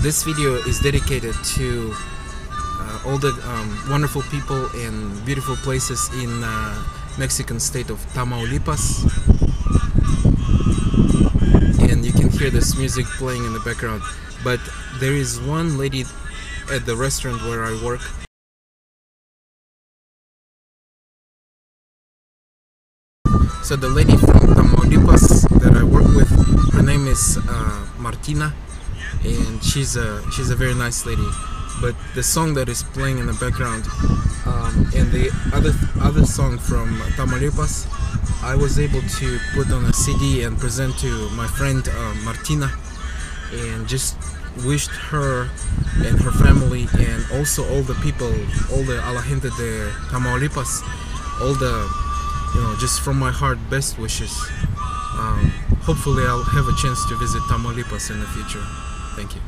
This video is dedicated to all the wonderful people and beautiful places in Mexican state of Tamaulipas. And you can hear this music playing in the background. But there is one lady at the restaurant where I work. So the lady from Tamaulipas that I work with, her name is Martina, and she's a very nice lady. But the song that is playing in the background and the other song from Tamaulipas, I was able to put on a CD and present to my friend Martina, and just wished her and her family and also all the people, all the a la gente de Tamaulipas, all the, just from my heart, best wishes. Hopefully I'll have a chance to visit Tamaulipas in the future. Thank you.